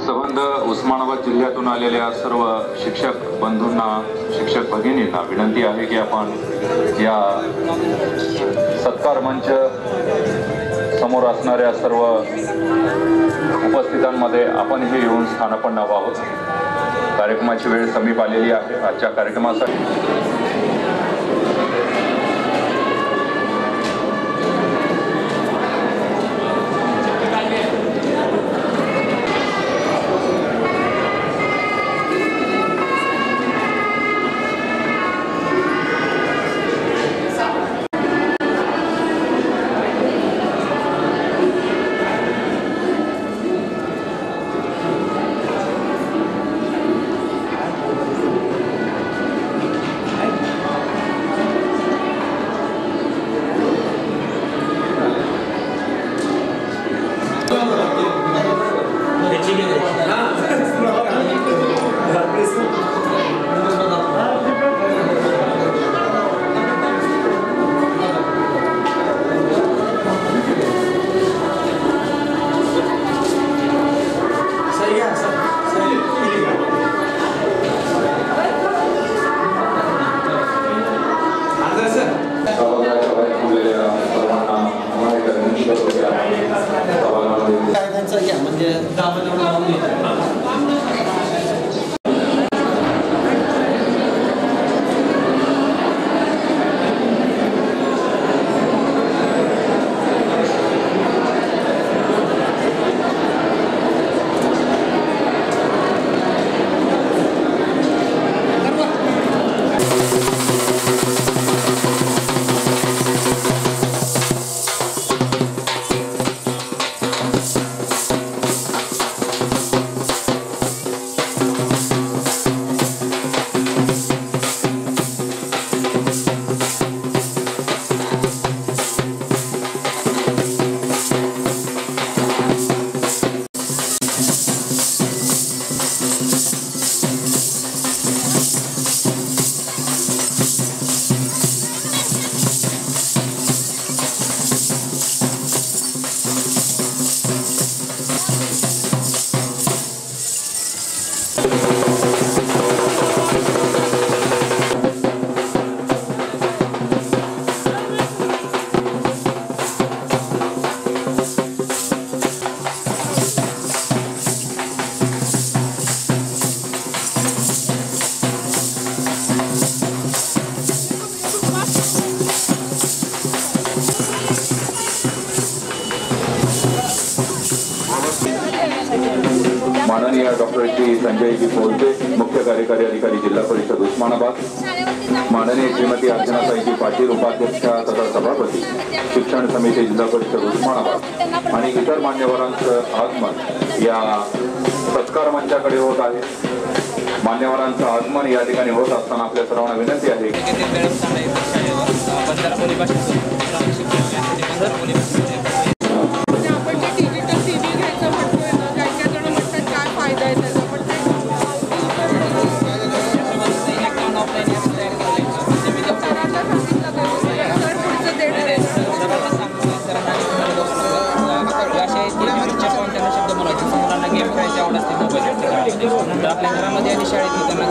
संबंध उस्मानाबाद जिल्ह्यातून आलेल्या सर्व शिक्षक बंधूंना, शिक्षक भगिनींना विनंती आहे की आपण या सत्कार मंच समोर असणाऱ्या सर्व उपस्थितांमध्ये आपण हे येऊन स्थानापन्न व्हावं। कार्यक्रमाची वेळ समीप आलेली आहे। आजच्या कार्यक्रमासाठी माननीय डॉक्टर श्री संजय जी बोलते, मुख्य कार्यकारी अधिकारी जिल्हा परिषद उस्मानाबाद, माननीय श्रीमती अर्चनाताई पाटील उपाध्यक्षा तथा सभापती शिक्षण समिती जिल्हा परिषद उस्मानाबाद आणि इतर मान्यवरांचं आगमन या सत्कार मंचाकडे होत आहे। मान्यवरांचं आगमन या ठिकाणी होत असताना आपल्या सर्वांना विनंती आहे आपल्या घरामध्ये आणि शाळेत त्यांना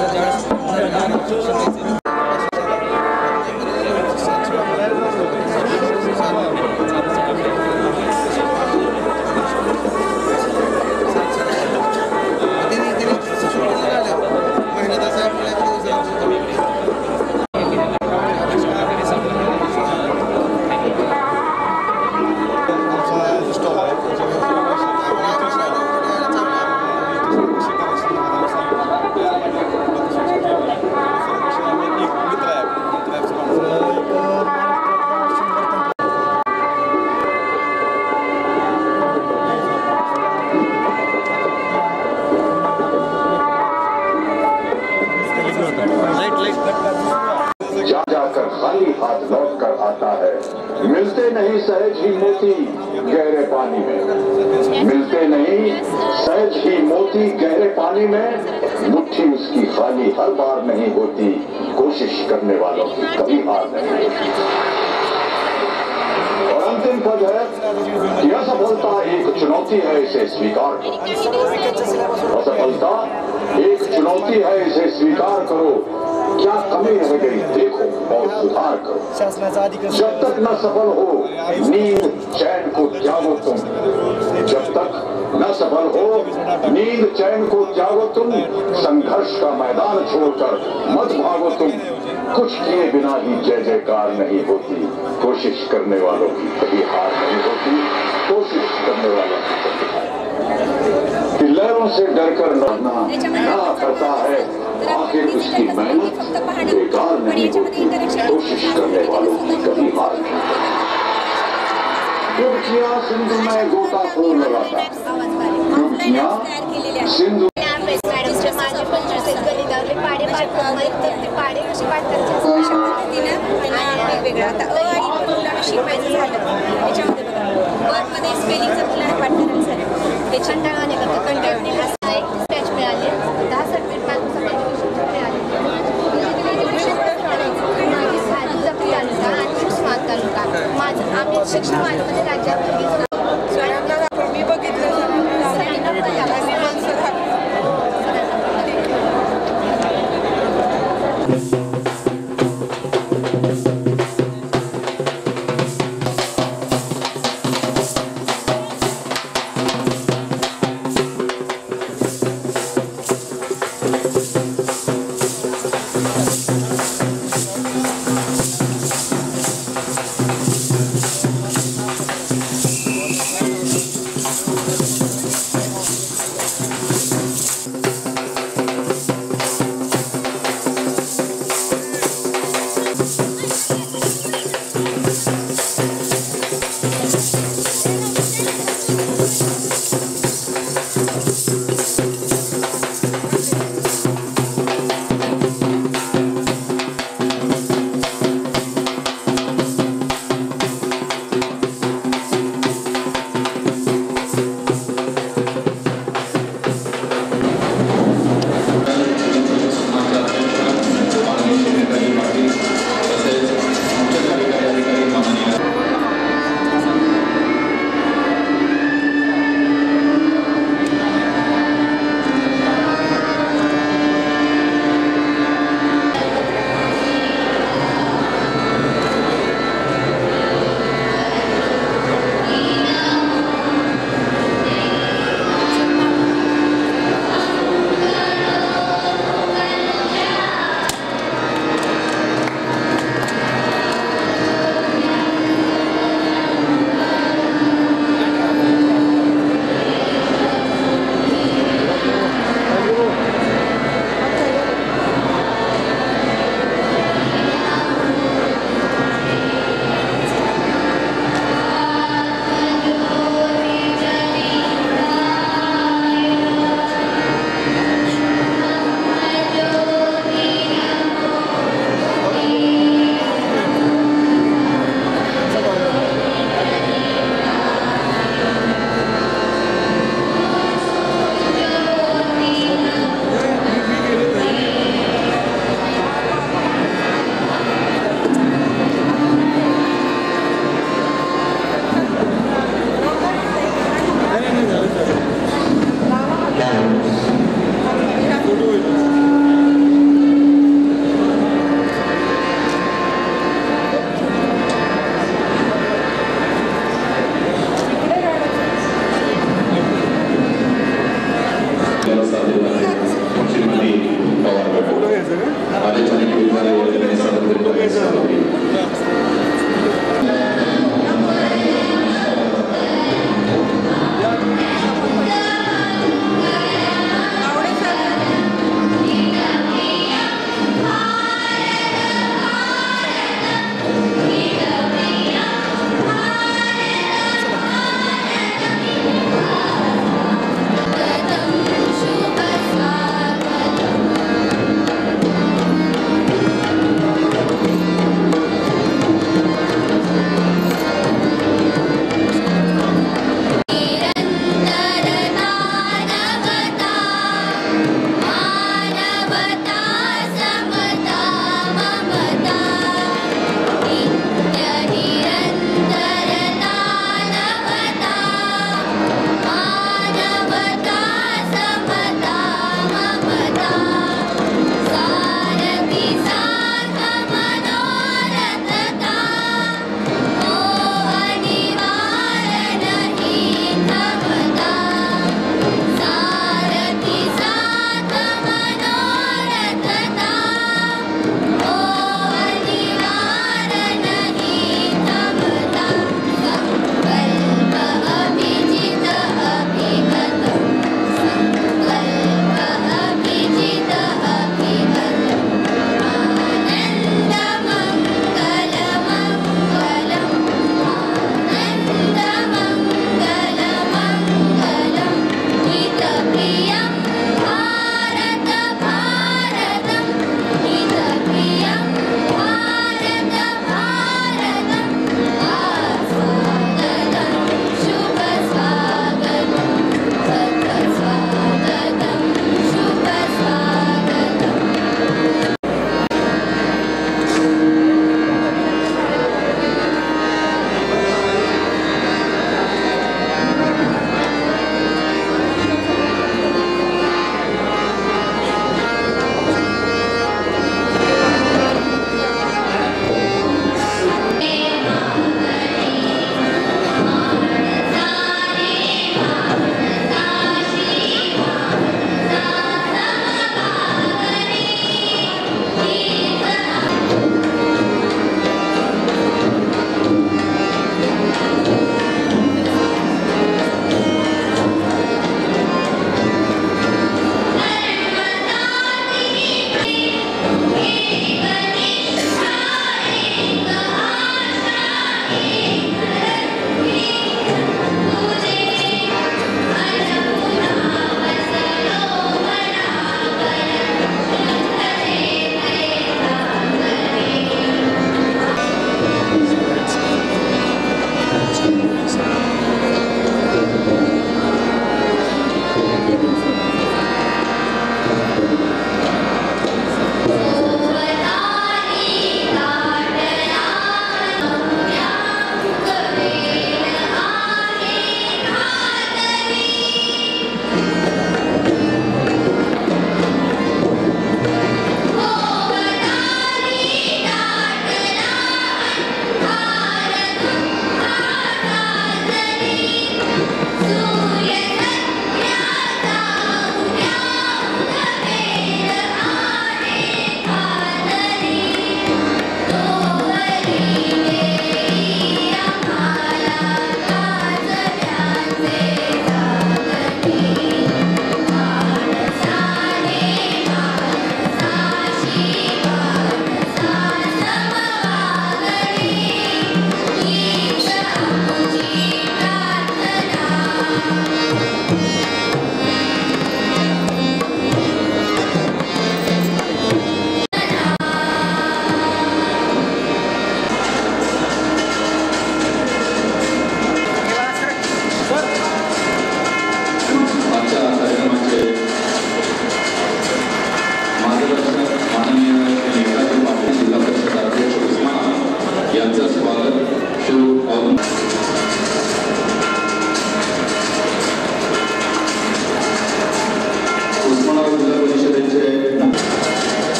मगर खाली हाथ लौट कर आता है। मिलते नहीं सहज ही मोती गहरे पानी में, मिलते नहीं सहज ही मोती गहरे पानी में, मुट्ठी उसकी खाली हर बार नहीं होती, कोशिश करने वालों की कभी हार नहीं होती। और अंतिम पद है कि असफलता एक चुनौती है, इसे स्वीकार करो। असफलता एक चुनौती है, इसे स्वीकार करो। क्या कमी रह गई देखो और सुधार करो। जब तक न सफल हो नींद चैन को त्यागो तुम, जब तक न सफल हो नींद चैन को त्यागो तुम, संघर्ष का मैदान छोड़कर मत भागो तुम। कुछ किए बिना ही जय जयकार नहीं होती, कोशिश करने वालों की कभी हार नहीं होती, कोशिश करने वालों की कभी हार। लहरों से डरकर लड़ना ना करता है, आखिर उसकी मेहनत बेकार नहीं होती, कोशिश करने वालों की कभी हार नहीं। डुबकियां सिंधु में गोताखोर लगाता, डुबकियां सिंधू वेगवेगळं आता अ आणि मुलांना शिकवायचं झालं त्याच्यामध्ये बघा वर्कमध्ये स्पेलिंगचं मुलांना पाठ करायचं झालं ते कंटाळवाने करतो कंटाळवाने असं एक स्पॅच मिळाले 10 सर्टिफिकेट माझं सगळ्यांचे मिळाले आणि उस्मान तालुका माझं आम्ही शिक्षण माझ्यामध्ये राज्यात मी बघितलं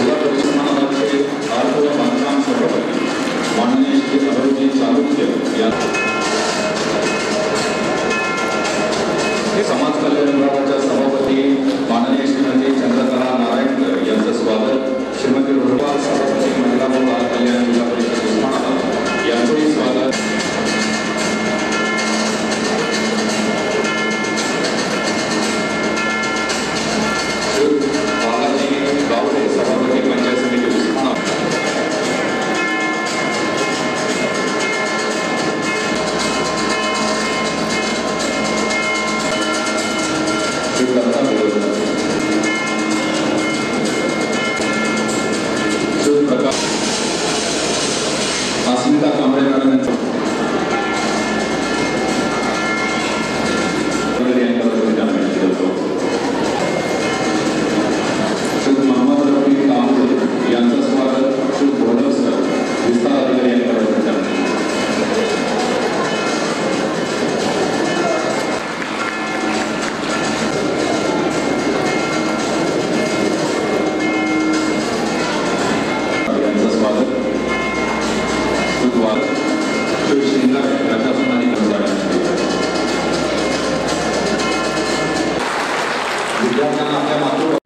जिल्हा परिषद उस्मानाबादचे अर्थ व बांधकाम सभापती माननीय श्री अभयजी चालुक्य या समाज कल्याण विभागाच्या सभापती माननीय श्रीमती चंद्रकला नारायणकर यांचं स्वागत, श्रीमती रुपाल सभापती महिला व बाल कल्याण जिल्हा परिषद उस्मानाबाद यांचंही स्वागत. बालाजी गावडे सभापती पंचायत समिती उस्मानाबाद. अस्मिता कांबळे मॅडम मोहम्मद रफी कांबळे यांचं स्वागत श्री भोलसकर विस्तार अधिकारी यांच्याकडे विद्यार्थ्यांना आपल्या मातृभाषेत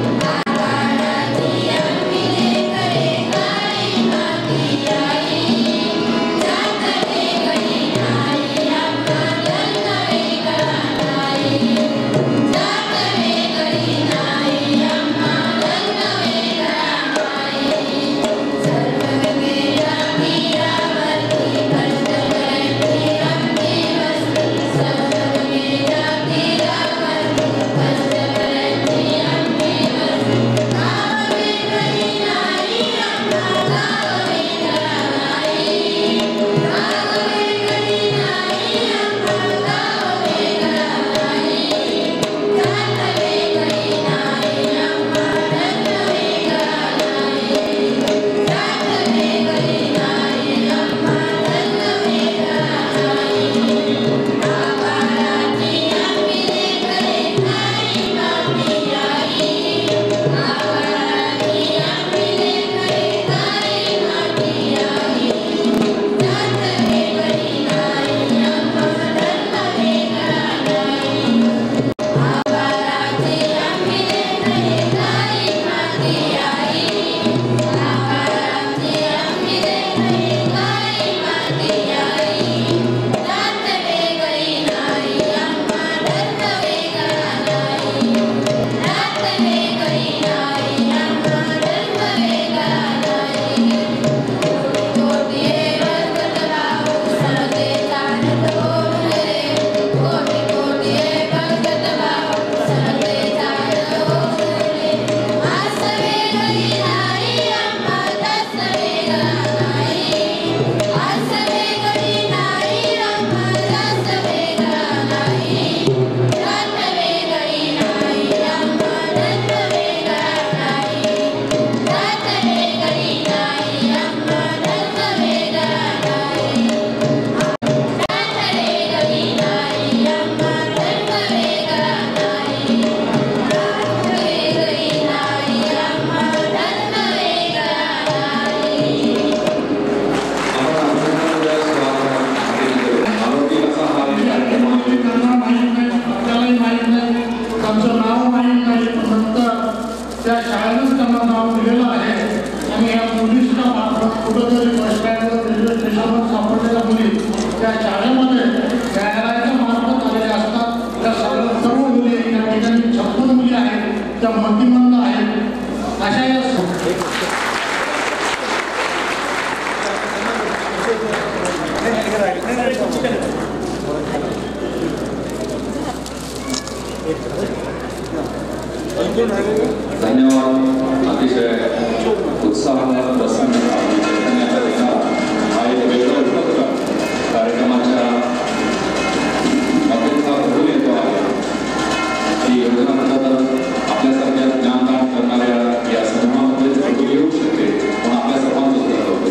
त्या शाळेनं त्यांना नाव दिलेलं आहे आणि या मुलींच्या मार्फत कुठंतरी बस स्टँडवर रेल्वे स्टेशनवर सापडलेल्या मुली त्या शाळेमध्ये न्यायालयाच्या मार्फत आलेल्या असतात. त्या सर्व मुली या ठिकाणी 56 मुली आहेत त्या मतिमंद आहेत. अशा या धन्यवाद. अतिशय उत्साह प्रसन्न हा एक वेगळा उपक्रम कार्यक्रमाच्या अपेक्षा घडून येतो आहे. ही योजना म्हणतात आपल्यासारख्या ज्ञानदान करणाऱ्या या समूहामध्ये जोडली येऊ शकते पण आपल्या सर्वांचं उत्तर होतो.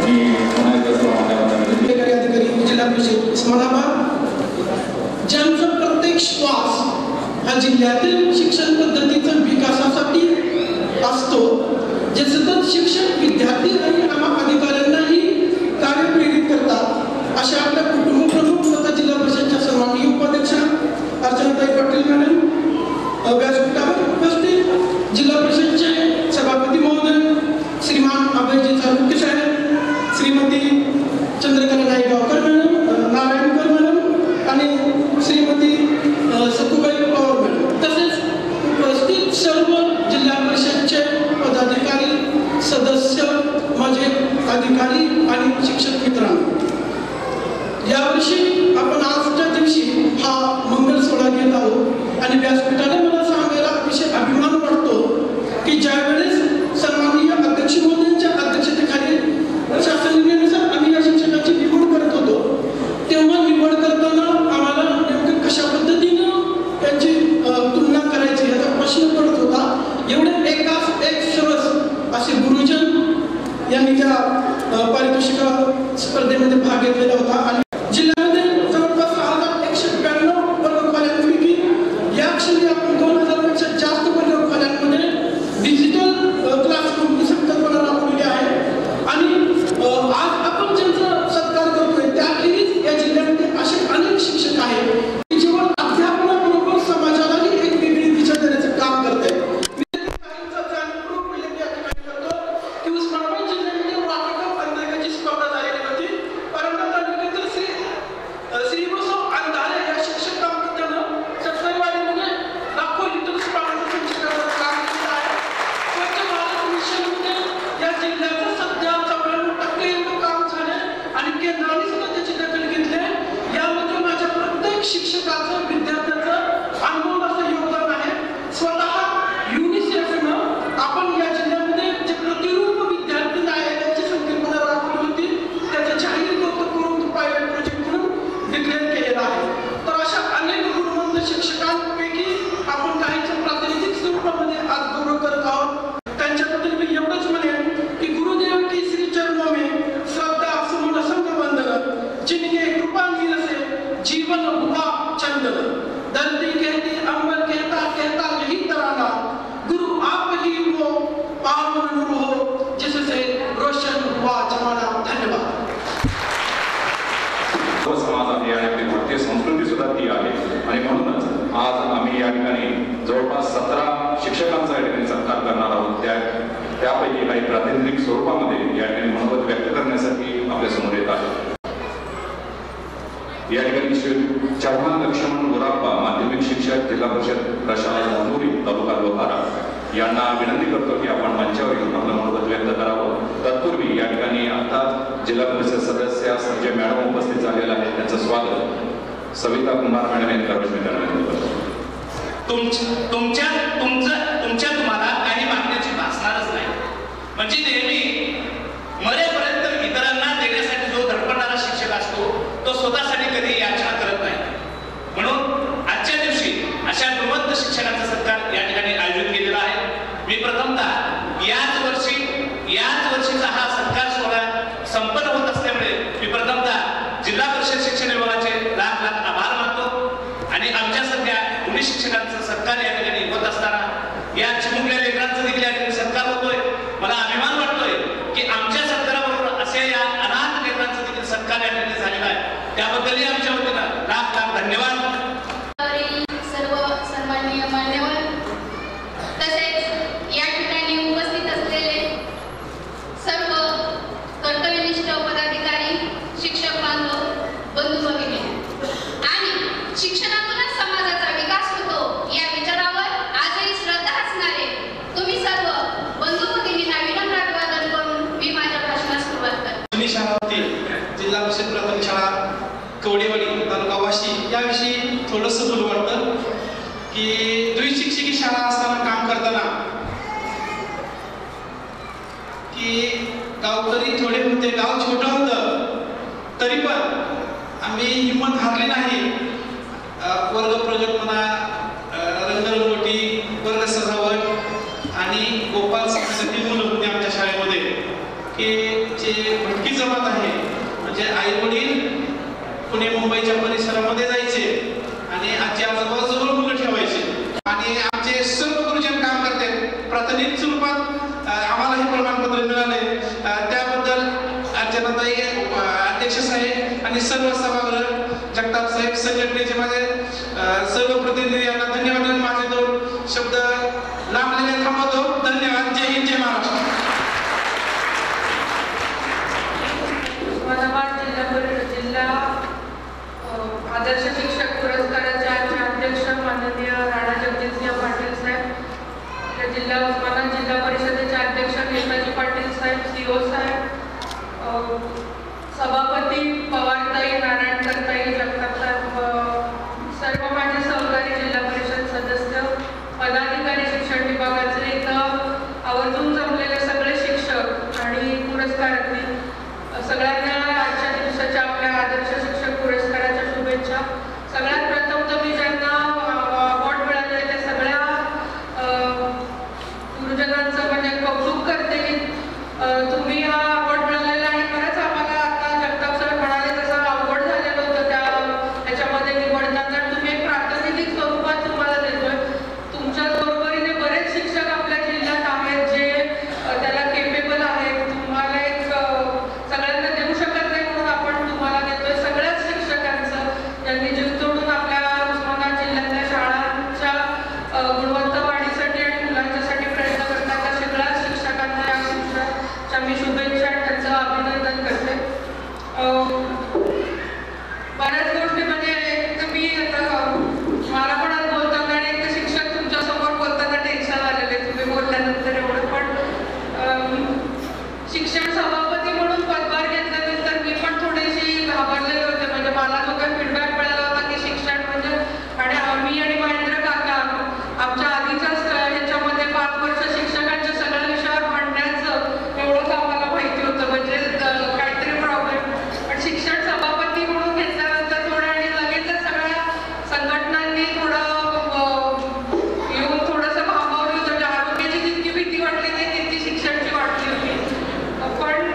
मी पुन्हा एकदा सर्वांना अधिकारी जिल्हा परिषद उस्मानाबाद ज्यांचा प्रत्येक श्वास हा जिल्ह्यातील शिक्षण पद्धतीचा विकासासाठी असतो, जे सतत अधिकारी आणि शिक्षक मित्रांनो, यावर्षी आपण आजच्या दिवशी हा मंगल सोहळा घेत आहोत आणि व्यासपीठाने मला सांगायला अतिशय अभिमान वाटतो की ज्यावेळेस सन्माननीय अध्यक्ष महोदयांच्या अध्यक्षतेखाली शासन निर्णयानुसार आम्ही या शिक्षकांची निवड करत होतो, तेव्हा निवड करताना आम्हाला नेमकं कशा पद्धतीनं त्यांची तुलना करायची याचा प्रश्न पडत होता. एवढे एकाच एक सरस असे गुरुजन यांनी त्या पारितोषिक स्पर्धेमध्ये भाग घेतलेला होता आणि जिल्ह्यामध्ये जवळपास 6192 वर्गखोल्यांपैकी या क्षणी आपण 2000 पेक्षा जास्त वर्गखोल्यांमध्ये डिजिटल क्लासरूमची संकल्पना राबवलेली आहे आणि आज आपण ज्यांचा सत्कार करतोय त्याखेरीज या जिल्ह्यामध्ये असे अनेक शिक्षक आहेत की जेव्हा अध्यापनाबरोबर समाजालाही एक वेगळी दिशा देण्याचं काम करत आहेत. शिक्षकाचं विद्यार्थ्याचं अनुभव असं योगदान आहे. स्वतः युनिसेफनं आपण या जिल्ह्यामध्ये जे प्रतिरूप विद्यार्थी आहे त्याची संकल्पना राबवली होती, त्याचं जाहीर कौतुक करून पायलट प्रोजेक्ट म्हणून डिक्लेअर केलेला आहे. तर अशा अनेक गुणवंत शिक्षकांपैकी आपण काहींचं प्रातिनिधिक स्वरूपामध्ये आज गौरव करत आहोत. त्यांच्याबद्दल मी एवढंच म्हणेन की गुरुदेव की श्री चरणों में श्रद्धा सुमन संग वंदन, जिनके कृपा नीरसे जीवन हुआ चंदन, धरती कहती अंबर कहता कहता यही तराना, गुरु आप ही वो पावन नूर हो जिससे रोशन हुआ जमाना. धन्यवाद. समाजात आणि भारतीय संस्कृती सुद्धा ती आहे आणि म्हणूनच आज आम्ही या ठिकाणी जवळपास 17 शिक्षकांचा या ठिकाणी सत्कार करणार आहोत. त्यापैकी काही प्रातिनिधिक स्वरूपामध्ये या ठिकाणी मनोगत व्यक्त करण्यासाठी आपल्या समोर येत आहे. या ठिकाणी श्री चव्हाण लक्ष्मण गोराप्पा माध्यमिक शिक्षक जिल्हा परिषद प्रशाला धानोरी तालुका लोहारा यांना विनंती करतो की आपण मंचावर येऊन आपलं मनोगत व्यक्त करावं. तत्पूर्वी या ठिकाणी आता जिल्हा परिषद सदस्य संजय मॅडम उपस्थित झालेला आहे, त्यांचं स्वागत सविता कुमार मॅडम यांनी विनंती करतो. तुमच्या तुम्हाला काही मागण्याची भासणारच नाही. म्हणजे नेहमी मरेपर्यंत इतरांना देण्यासाठी जो धडपडणारा शिक्षक असतो तो स्वतःसाठी कधी याचना करत नाही. म्हणून आजच्या दिवशी अशा गुणवंत शिक्षकांचा सत्कार या ठिकाणी आयोजित केलेला आहे. मी प्रथमतः याच वर्षीचा हा सत्कार सोहळा संपन्न होत असल्यामुळे मी प्रथमतः जिल्हा परिषद शिक्षण विभागाचे लाख लाख आभार मानतो आणि आमच्या सध्या गुणी शिक्षकांचा सत्कार या ठिकाणी होत असताना या चिमुकल्या लेकरांचा देखील या ठिकाणी सत्कार होतोय. मला अभिमान वाटतोय की आमच्या सत्काराबरोबर असे या अनाथ लेकरांचा देखील सत्कार या ठिकाणी झालेला आहे. त्याबद्दलही आमच्या वतीनं लाख लाख धन्यवाद. सर्व सन्माननीय मान्यवर तसेच या ठिकाणी उपस्थित असलेले सर्व कर्तव्यनिष्ठ पदाधिकारी, शिक्षक बांधव, बंधू भगिनी आणि शिक्षणातूनच समाजाचा विकास होतो या विचारावर आजही श्रद्धा असणारे तुम्ही सर्व बंधू भगिनींना विनम्र अभिवादन करून मी माझ्या भाषणास सुरुवात करते. शाळा होती जिल्हा परिषद प्राथमिक शाळा कवडेवाडी तालुका वाशी याविषयी थोडंसं बोलू वाटतं की द्विशिक्षिकी शाळा असताना काम करताना की गावकरी थोडे होते, गाव छोटं होतं तरी पण आम्ही हिंमत हारली नाही. वर्ग प्रोजेक्ट म्हणा, रंगरंगोटी, वर्ग सजावट आणि गोपाल समाजातील मुलं होते आमच्या शाळेमध्ये की जे भटकी जमात आहे, म्हणजे आई वडील पुणे मुंबईच्या परिसरामध्ये जायचे आणि आजी आजोबा जवळ मुलं ठेवायचे आणि आमचे सर्व गुरुजन काम करतात. प्राथमिक स्वरूपात आम्हाला हे प्रमाणपत्र मिळाले. त्याबद्दल अर्चनाताई अध्यक्ष साहेब आणि सर्व सभागृह जगताप साहेब संघटनेचे माझे सर्व प्रतिनिधी यांना धन्यवाद. माझे दोन शब्द लांबलेले थांबवतो. धन्यवाद. जय हिंद, जय महाराष्ट्र. जिल्हा आदर्श शिक्षक पुरस्काराचे आजचे अध्यक्ष माननीय राणा जगजितसिंह पाटील साहेब, जिल्हा उस्मानाबाद जिल्हा परिषदेचे अध्यक्ष नेताजी पाटील साहेब, सीओ साहेब, शिक्षण सभापती म्हणून पदभार घेतल्यानंतर मी पण थोडीशी घाबरलेले होते. म्हणजे मला जो काही फीडबॅक मिळाला होता की शिक्षण म्हणजे, आणि मी आणि महेंद्र काका आमच्या आधीच्याच ह्याच्यामध्ये 5 वर्ष शिक्षकांच्या सगळ्या विषयावर भांडण्याचं एवढंच आम्हाला माहिती होतं. म्हणजे काहीतरी प्रॉब्लेम. पण शिक्षण सभापती म्हणून घेतल्यानंतर थोडं आणि लगेचच सगळ्या संघटनांनी थोडं येऊन थोडंसं भांबावलं होतं. म्हणजे आरोग्याची जितकी भीती वाटली नाही तितकी शिक्षणची वाटली होती. पण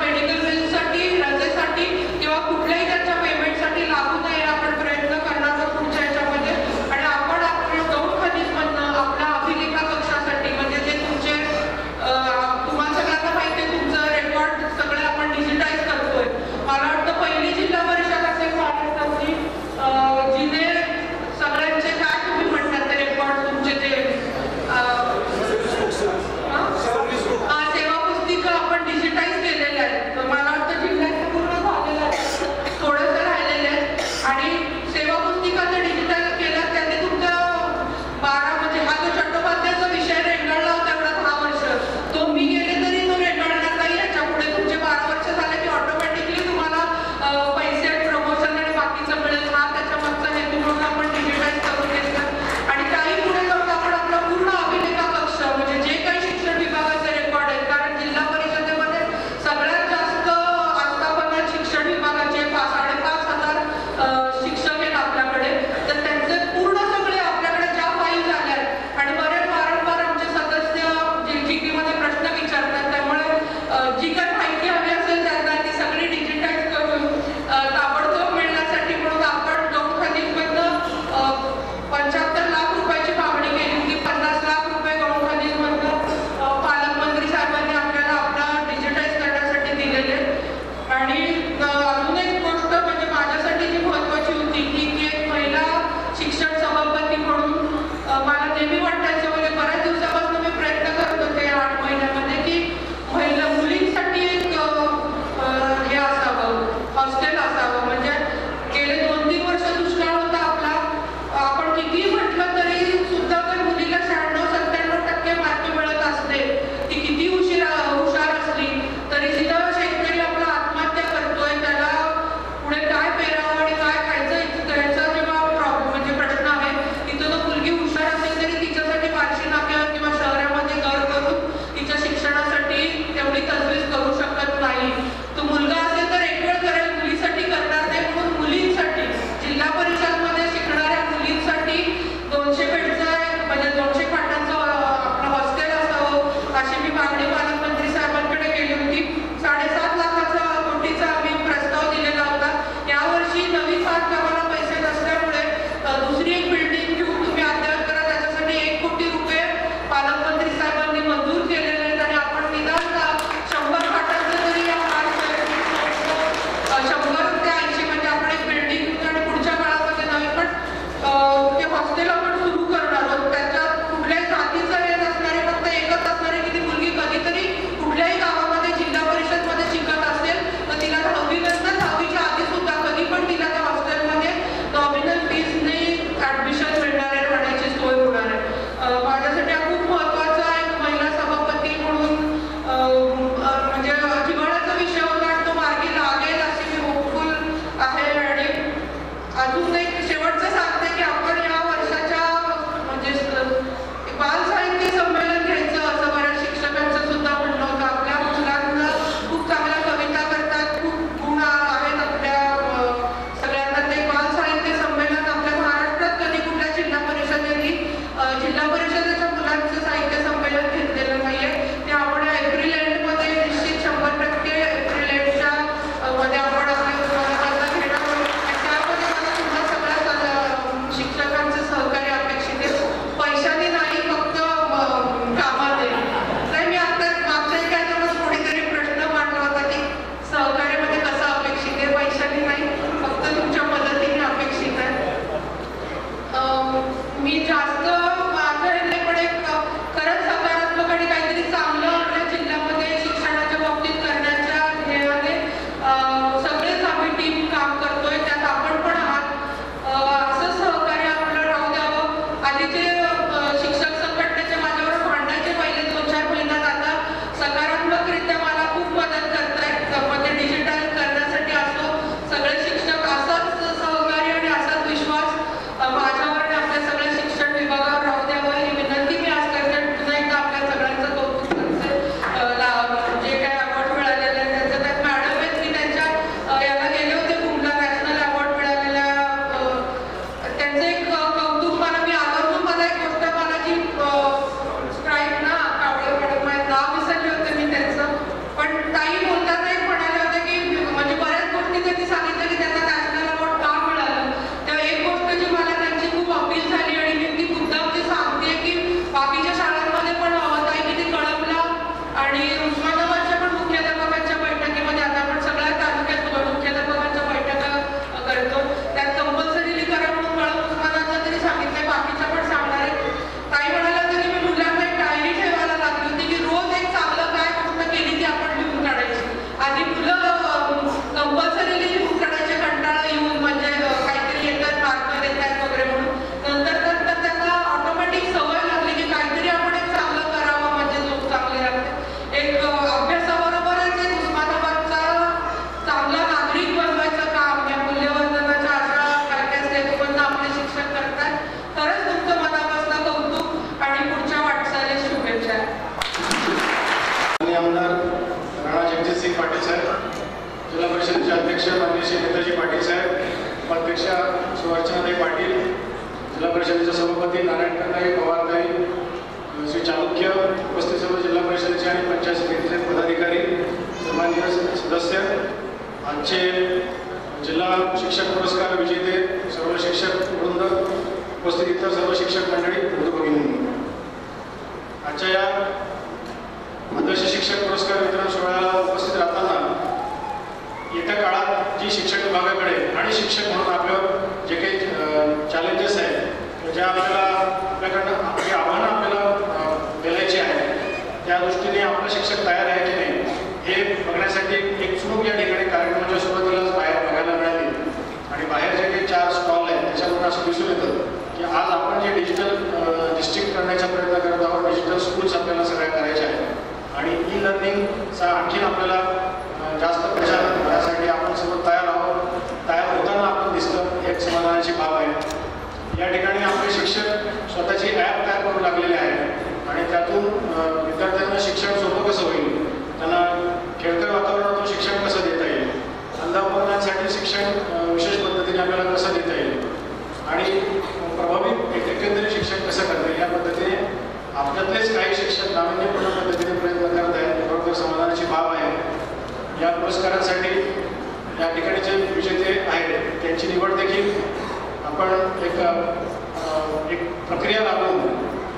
मेडिकल बिलसाठी, रजेसाठी किंवा कुठल्याही त्यांच्या पेमेंटसाठी लागू नये आपण प्रयत्न करणार आहोत पुढच्या याच्यामध्ये. आणि आपण आपलं दौडखानीमधनं आपल्या अभिलेखा कक्षासाठी म्हणजे जे तुमचे तुम्हाला सगळ्यांना माहिती आहे तुमचं रेकॉर्ड सगळं आपण डिजिटाईज करतोय. मला वाटतं पहिली जिल्हा परिषद असेल महाराष्ट्रात की जिने सगळ्यांचे काय तुम्ही म्हणतात ते रेकॉर्ड तुमचे ते सेवा पुस्तिका आपण डिजिटाईज केलेल्या आहेत. जिल्हा परिषदेचे अध्यक्ष माननीय श्री नेताजी पाटील साहेब, उपाध्यक्षा सुवर्चनाताई पाटील, जिल्हा परिषदेचे सभापती नारायणताई पवारताई, श्री चालुक्य, उपस्थित सर्व जिल्हा परिषदेचे आणि पंचायत समितीचे पदाधिकारी, सन्माननीय सदस्य, आजचे जिल्हा शिक्षक पुरस्कार विजेते सर्व शिक्षक वृंद, उपस्थित इतर सर्व शिक्षक मंडळी, भगिनी, आजच्या या आदर्श शिक्षक पुरस्कार वितरण सोहळ्याला उपस्थित राहताना येत्या काळात जी शिक्षण विभागाकडे आणि शिक्षक म्हणून आपल्यावर जे काही चॅलेंजेस आहेत, ज्या आपल्याकडनं जे आव्हानं आपल्याला पेलायची आहेत, त्या दृष्टीने आपला शिक्षक तयार आहे की नाही हे बघण्यासाठी एक चुणूक या ठिकाणी कार्यक्रमाच्या सुरुवातीलाच बाहेर बघायला मिळाली. आणि बाहेर जे काही 4 स्टॉल आहेत त्याच्यावरून असं दिसून येतं की आज आपण जे डिजिटल डिस्ट्रिक्ट करण्याचा प्रयत्न करत आहोत, डिजिटल स्कूल्स आपल्याला सगळ्या करायच्या आहेत आणि ई लर्निंगचा आणखीन आपल्याला जास्त प्रचार यासाठी आपण सर्व तयार आहोत. तयार होताना आपण दिसतं एक समाधानाची बाब आहे. या ठिकाणी आपले शिक्षक स्वतःची ॲप तयार करू लागलेले आहेत आणि त्यातून विद्यार्थ्यांना शिक्षण सोपं कसं होईल, त्यांना खेळकर वातावरणातून शिक्षण कसं देता येईल, अंधापणासाठी शिक्षण विशेष पद्धतीने आपल्याला कसं देता येईल आणि प्रभावित एकंदरीत शिक्षण कसं करता येईल या पद्धतीने आपल्यातलेच काही शिक्षक नाविन्यपूर्ण पद्धतीने प्रयत्न करत आहेत. बरोबर समाधानाची बाब आहे. या पुरस्कारांसाठी या ठिकाणी जे विजेते आहेत त्यांची निवड देखील आपण एक प्रक्रिया राबवून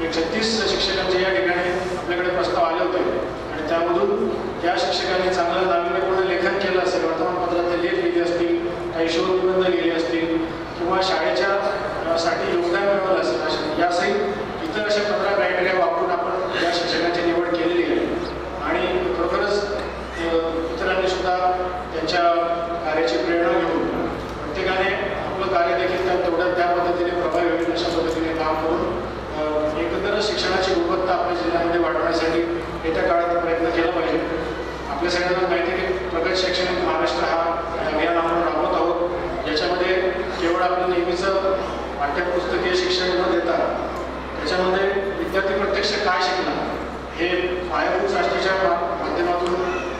36 शिक्षकांचे या ठिकाणी आपल्याकडे प्रस्ताव आले होते आणि त्यामधून त्या शिक्षकांनी चांगलं नाविन्यपूर्ण लेखन केलं असेल, वर्तमानपत्रात ते लेख लिहिले असतील, काही शोधनिबंध लिहिले असतील किंवा शाळेच्या साठी योगदान मिळवलं असेल, यासहित इतर अशा 15 क्रायटेरिया वापरून आपण या शिक्षकांची निवड केलेली आहे. आणि खरोखरच इतरांनी सुद्धा त्यांच्या कार्याची प्रेरणा घेऊन प्रत्येकाने आपलं कार्य देखील त्या पद्धतीने प्रभावी होईल अशा पद्धतीने काम करून एकंदरच शिक्षणाची गुणवत्ता आपल्या जिल्ह्यामध्ये वाढवण्यासाठी येत्या काळात प्रयत्न केला पाहिजे. आपल्या सगळ्यांना माहिती आहे की प्रगत शैक्षणिक महाराष्ट्र हा अभियान आपण राबवत आहोत, ज्याच्यामध्ये केवळ आपलं नेहमीचं पाठ्यपुस्तकीय शिक्षण न देता त्याच्यामध्ये विद्यार्थी प्रत्यक्ष काय शिकला हे पायाभूत शास्त्राच्या माध्यमातून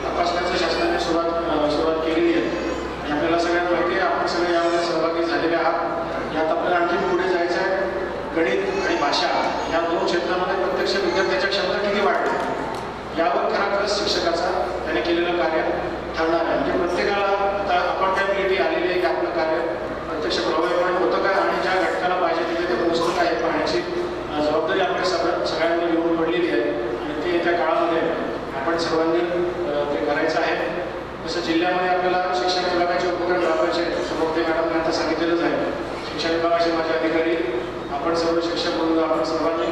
तपासण्याचं शासनाने सुरुवात केलेली आहे. आणि आपल्याला सगळ्यांना माहिती आहे, आपण सगळे यामध्ये सहभागी झालेले आहात. यात आपल्याला आणखी पुढे जायचं आहे. गणित आणि भाषा या 2 क्षेत्रामध्ये प्रत्यक्ष विद्यार्थ्याच्या क्षमता किती वाढल्या यावर खराखरच शिक्षकाचा त्याने केलेलं कार्य ठरणार आहे. म्हणजे प्रत्येकाला आता अकाउंटेबिलिटी आलेली आहे की आपलं कार्य प्रत्यक्ष प्रभावीपणे होतं काय आणि ज्या घटकाला पाहिजे तिथे ते पोहोचतं काय हे पाहण्याची जबाबदारी आपल्या सगळ्यांनी येऊन पडलेली आहे आणि ते येत्या काळामध्ये आपण सर्वांनी ते करायचं आहे. जसं जिल्ह्यामध्ये आपल्याला शिक्षण विभागाचे उपक्रम राबवायचे समोर मॅडमने आता सांगितलेलंच आहे. शिक्षण विभागाचे माझे अधिकारी, आपण सर्व शिक्षक बंधू, आपण सर्वांनी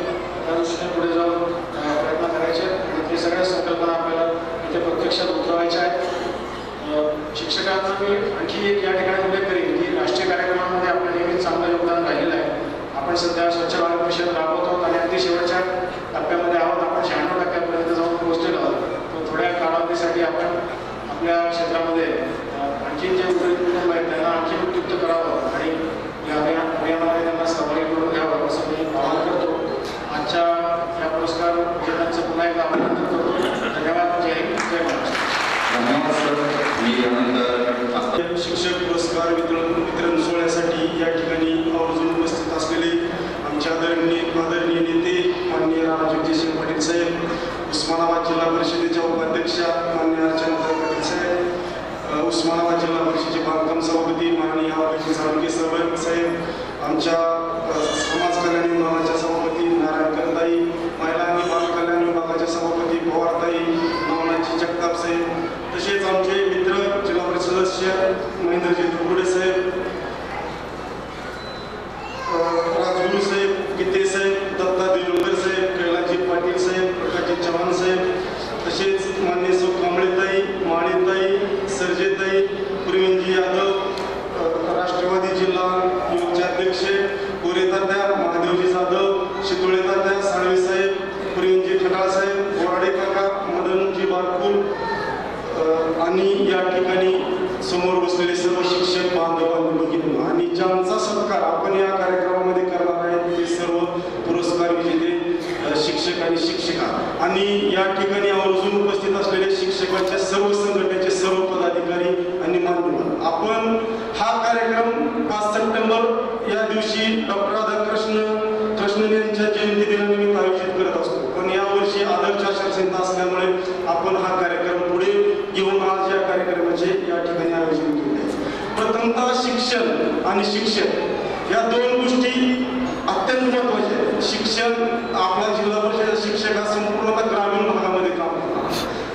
त्या दृष्टीने पुढे जाऊन प्रयत्न करायचे आणि ते सगळ्या संकल्पना आपल्याला इथे प्रत्यक्षात उतरवायच्या आहेत. शिक्षकांना मी आणखी एक या ठिकाणी उल्लेख करेन की राष्ट्रीय कार्यक्रमांमध्ये आपलं नेहमीच चांगलं योगदान राहिलेलं आहे. आपण सध्या स्वच्छ भारत मिशन राबवत आहोत आणि अगदी शेवटच्या टप्प्यामध्ये आहोत. आपण 96% जाऊन पोहोचलेलो आहोत. तो थोड्या कालावधीसाठी आपण आपल्या क्षेत्रामध्ये आणखी जे कुटुंब आहेत त्यांना आणखी उपयुक्त करावं आणि या अभियानामध्ये त्यांना सहभागी करून घ्यावं असं मी आवाहन करतो. आजच्या या पुरस्कार विजेत्यांचं पुन्हा एकदा अभिनंदन करतो. धन्यवाद. जय हिंद, जय महाराष्ट्र. शिक्षक पुरस्कार वितरण सोहळ्यासाठी या ठिकाणी आवर्जून उपस्थित असलेले आमचे आदरणीय नेते माननीय रामजगदीश पाटील साहेब, उस्मानाबाद जिल्हा परिषदेच्या उपाध्यक्षा माननीय अर्चनाताई पाटील साहेब, उस्मानाबाद जिल्हा परिषदेचे बांधकाम सभापती माननीय साळुंके साहेब, आमच्या समाज कल्याण विभागाच्या सभापती नारायणताई, महिला आणि बाल कल्याण विभागाच्या सभापती पवारताई, नवनाथजी जगताप साहेब, तसेच आमचे मित्र जिल्हा परिषद सदस्य महेंद्रजी दुर्गुडे साहेब, राजगुरू साहेब, गीते साहेब, दत्ता दिलोकर साहेब, कैलासजी पाटील साहेब, प्रकाशजी चव्हाण साहेब, तसेच मान्य सौ कांबळेताई, माळेताई, सर्जेताई, प्रवीणजी यादव, राष्ट्रवादी जिल्हा युवकचे अध्यक्ष कोरे तात्या, महादेवजी जाधव, शितोळे तात्या, साळवे साहेब, प्रवीणजी खटाळ साहेब, बोराडे काका, मदनजी बारकुल आणि या ठिकाणी समोर बसलेले सर्व शिक्षक बांधवांनी बघितलं आणि ज्यांचा सत्कार आपण या कार्यक्रमामध्ये करणार आहे ते सर्व पुरस्कार विजेते शिक्षक आणि शिक्षिका आणि या ठिकाणी आवर्जून उपस्थित असलेले शिक्षकांच्या सर्व संघटनेचे सर्व पदाधिकारी प्रथमतः शिक्षण आणि शिक्षक या दोन गोष्टी अत्यंत महत्त्वाच्या आहेत. शिक्षण, आपला जिल्हा परिषद शिक्षक हा संपूर्णतः ग्रामीण भागामध्ये काम करतो.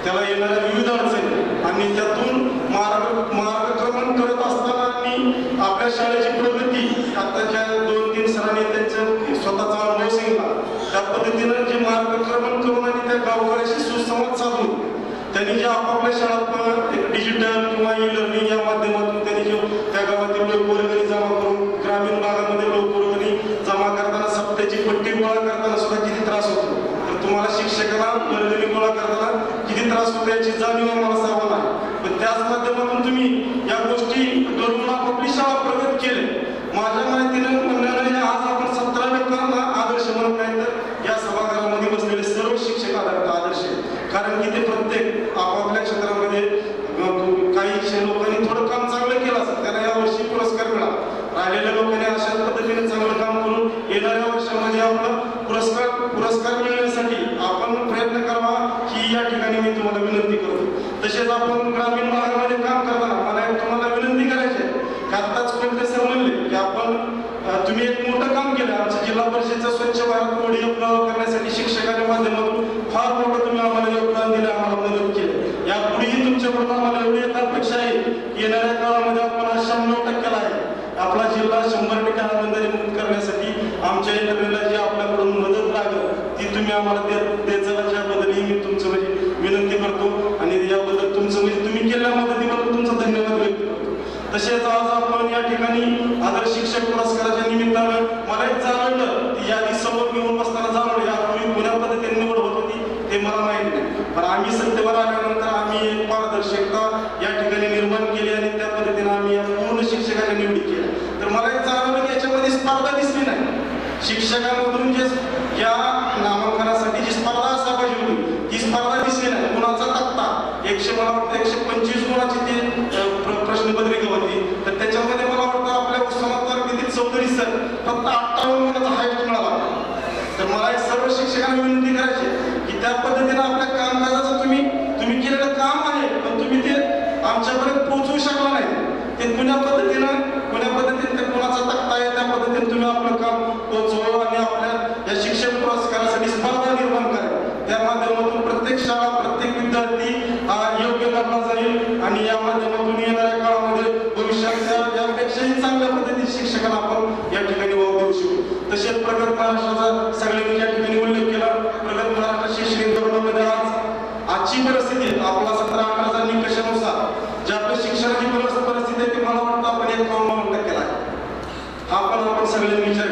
त्याला येणाऱ्या विविध अडचणी आणि त्यातून मार्गक्रमण करत असताना आणि आपल्या शाळेची प्रगती, आताच्या 2-3 सरांनी त्यांचं स्वतःचा अनुभव सांगितला, त्या पद्धतीनं जे मार्गक्रमण करून आणि त्या गावकऱ्याशी सुसंवाद साधून त्यांनी जे आपापल्या शाळात एक डिजिटल किंवा ई लर्निंग या माध्यमातून त्यांनी जे त्या गावातील लोकवर्गणी जमा करून ग्रामीण भागामध्ये लोकवर्गणी जमा करताना सप्त्याची पट्टी गोळा करताना सुद्धा किती त्रास होतो. तर तुम्हाला शिक्षकाला वर्गणी गोळा करताना किती त्रास होतो याची जाणीव आम्हाला सर्वांना आहे. पण त्याच माध्यमातून तुम्ही या गोष्टी करून आपापली शाळा प्रगत केली. माझ्या माहितीनं म्हणण्याने आज आपण 17 लोकांना आदर्श म्हणत नाही तर या सभागृहामध्ये बसलेले सर्व शिक्षक आदर्श आहेत. कारण की ते प्रत्येक आपापल्या क्षेत्रामध्ये काही लोकांनी थोडं काम चांगलं केलं असतं, त्यांना यावर्षी पुरस्कार मिळाला. राहिलेल्या लोकांनी अशा पद्धतीने चांगलं काम करून येणाऱ्या वर्षामध्ये आपलं पुरस्कार मिळण्यासाठी आपण प्रयत्न करावा ही या ठिकाणी मी तुम्हाला विनंती करतो. तसेच आपण ग्रामीण भागामध्ये काम करताना मला तुम्हाला विनंती करायची आहे की आत्ताच कोणते सर म्हणले की आपण तुम्ही एक मोठं काम केलं. आमच्या जिल्हा परिषदेचा स्वच्छ भारत ओढीएफ करण्यासाठी शिक्षकांच्या माध्यमातून फार मोठं तुम्ही आम्हाला योगदान दिलं, आम्हाला मदत केली. यापुढेही तुमच्याकडून आम्हाला एवढी एक अपेक्षा आहे की येणाऱ्या काळामध्ये आपण 100% आहे आपला जिल्हा 100% आनंदाने मुक्त करण्यासाठी आमच्या यंत्रणेला जी आपल्याकडून मदत लागेल ती तुम्ही आम्हाला देत जाल. याबद्दलही मी तुमचं म्हणजे विनंती करतो आणि याबद्दल तुमचं म्हणजे तुम्ही केलेल्या मदतीबद्दल तुमचा धन्यवाद व्यक्त करतो. तसेच आज आपण या ठिकाणी आदर्श शिक्षक पुरस्काराच्या निमित्तानं मला एक जाणवलं ती यादी समोर घेऊन बसताना जाणवलं यापूर्वी कोण्या पद्धतीने निवड होत होती ते मला माहीत नाही. पण आम्ही सत्तेवर आल्यानंतर आम्ही एक पारदर्शकता या ठिकाणी निर्माण केली आणि त्या पद्धतीने आम्ही या पूर्ण शिक्षकाच्या निवडी केल्या. तर मला एक जाणवलं की याच्यामध्ये स्पर्धा दिसली नाही. शिक्षकांमधून जे या नामांकनासाठी जी स्पर्धा असा पाहिजे होती ती स्पर्धा दिसली नाही. गुणाचा तक्ता मला वाटतं 125 गुणाची ती प्रश्नपत्रिका होती. तर त्याच्यामध्ये मला वाटतं आपल्या उस्मानाबाद किती चौधरी सर फक्त 58 गुणाचा हायस्ट मिळाला. तर मला एक सर्व शिक्षकांना विनंती करायची की त्या पद्धतीने आपल्या कामकाजाचं तुम्ही केलेलं काम आहे पण तुम्ही ते आमच्यापर्यंत पोहोचवू शकला नाही. ते कोण्या पद्धतीने ते कोणाचा तक्ता आहे त्या पद्धतीने तुम्ही आपलं काम पोहोचवा आणि आपल्या या शिक्षक पुरस्कारासाठी स्पर्धा निर्माण करा. त्या माध्यमातून प्रत्येक शाळा प्रत्येक विद्यार्थी हा योग्य करला जाईल आणि या माध्यमातून येणाऱ्या काळामध्ये भविष्यात यापेक्षाही चांगल्या पद्धतीने शिक्षकांना आपण या ठिकाणी वाव देऊ शकू. तसेच प्रगत महाराष्ट्राचा सगळ्यांनी या ठिकाणी उल्लेख केला. प्रगत महाराष्ट्र शैक्षणिक धोरणामध्ये आजची परिस्थिती आपला 17-18चा निकषानुसार जे आपल्या शिक्षणाची परिस्थिती आहे ती मला वाटतं आपण 51% आहे. हा पण आपण सगळ्यांनी विचार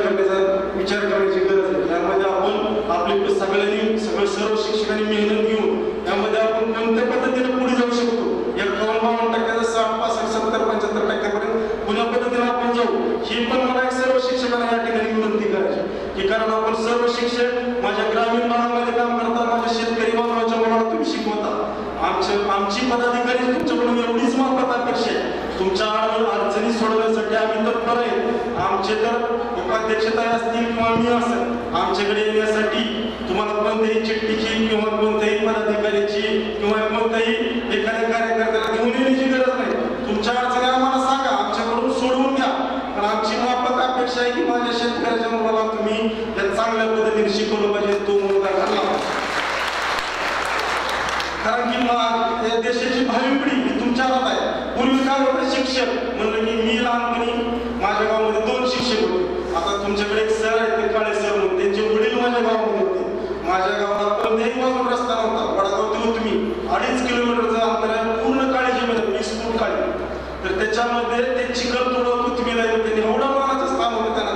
करण्याची गरज आहे. यामध्ये आपण आपले सर्व शिक्षकांनी मेहनत घेऊन यामध्ये आपण कोणत्या पद्धतीने पुढे जाऊ शकतो. 51% 60-65-70-75% कोण्या पद्धतीने आपण जाऊ ही पण मला एक सर्व शिक्षकांना या ठिकाणी विनंती करायची की कारण आपण सर्व शिक्षक माझ्या ग्रामीण भागामध्ये काम करता, माझ्या शेतकरी बांधवाच्या मुलाला तुम्ही शिकवता. आमची पदाधिकारी तुमच्याकडून एवढीच माफत अपेक्षा आहे. तुमच्या अडचणी सोडवण्यासाठी आम्ही तत्पर आहे. आमचे तर उपाध्यक्षता असतील किंवा मी असेल आमच्याकडे येण्यासाठी तुम्हाला कोणत्याही चिठ्ठीची किंवा कोणत्याही पदाधिकाऱ्याची किंवा कोणत्याही एखाद्या कार्यकर्त्याला घेऊन येण्याची गरज नाही. तुमच्या अडचणी आम्हाला सांगा, आमच्याकडून सोडवून घ्या. पण आमची माफत अपेक्षा आहे की माझ्या शेतकऱ्याच्या मुलाला तुम्ही त्या चांगल्या पद्धतीने शिकवलं पाहिजे, तो मुलगा घडला. कारण की या देशाची भावी पिढी ही तुमच्या हातात आहे. पूर्वी काय होतं शिक्षक म्हणलं की मी लहानपणी माझ्या गावामध्ये 2 शिक्षक होते. आता तुमच्याकडे एक सर आहे ते काळे सर म्हणून त्यांचे वडील माझ्या गावामध्ये होते. माझ्या गावाला कोणत्याही बाजूला रस्ता नव्हता. वडागाव देऊ तुम्ही 2.5 किलोमीटरचं अंतर आहे. पूर्ण काळी जमीन 20 फूट काळी. तर त्याच्यामध्ये ते चिखल तोडत तुम्ही जायचं त्यांनी एवढा मानाचं स्थान होतं त्यांना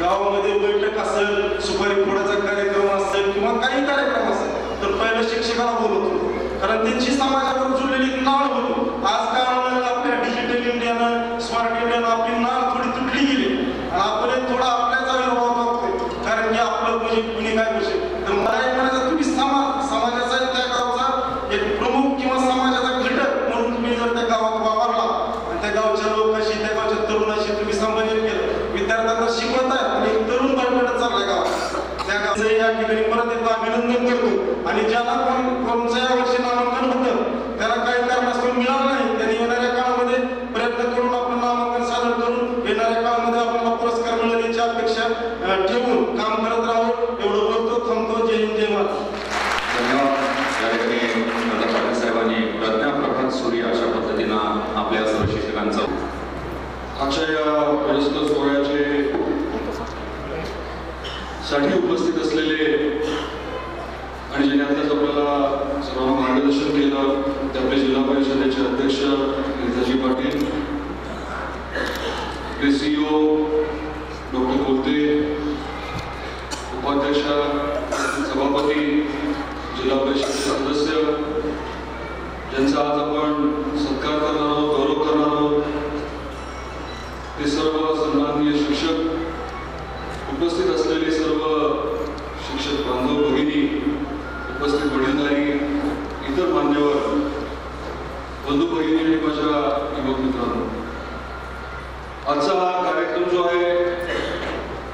गावामध्ये बैठक असेल, सुपारी फोडाचा कार्यक्रम असेल किंवा काही कार्यक्रम असेल तर पहिलं शिक्षकाला बोलवतो. कारण त्यांची समाजावर जुळलेली एक नाळ होती. आज काय म्हणून आपल्या डिजिटल इंडियानं स्मार्ट इंडियानं आपली नाळ थोडी तुटली गेली आणि आपण थोडा आपल्याच आविर्भाव बघतोय. कारण की आपलं म्हणजे कुणी काय कसे तर मला एक म्हणायचं तुम्ही समाजाचा त्या गावचा एक प्रमुख किंवा समाजाचा घटक म्हणून तुम्ही जर त्या गावात वावरला आणि त्या गावच्या लोकांशी त्या गावच्या तरुणाशी तुम्ही संबोधन केलं, विद्यार्थ्यांना शिकवताय आणि एक तरुण भरभरत चाललाय गावात त्या गावचं या ठिकाणी परत एकदा अभिनंदन करतो. आणि ज्याला कोणत्या यावर्षी नामांकन होतं त्याला काही कारणास्तव मिळालं नाही त्यांनी येणाऱ्या काळामध्ये प्रयत्न करून आपलं नाम आजच्या या पुरस्कार सोहळ्याचे साठी उपस्थित असलेले आणि ज्यांनी आताच आपल्याला सर्वांना मार्गदर्शन केलं ते आपले जिल्हा परिषदेचे अध्यक्ष नीताजी पाटील, आपले CEO डॉक्टर कोलते, उपाध्यक्ष सभापती, जिल्हा परिषदेचे सदस्य ज्यांचा आज आपण सत्कार करणार आहोत, गौरव करणार आहोत, ते सर्व सन्माननीय शिक्षक, उपस्थित असलेले सर्व शिक्षक बांधव भगिनी, उपस्थित वडीलधारी, इतर मान्यवर बंधू भगिनी आणि माझ्या युवक मित्रांनो, आजचा हा कार्यक्रम जो आहे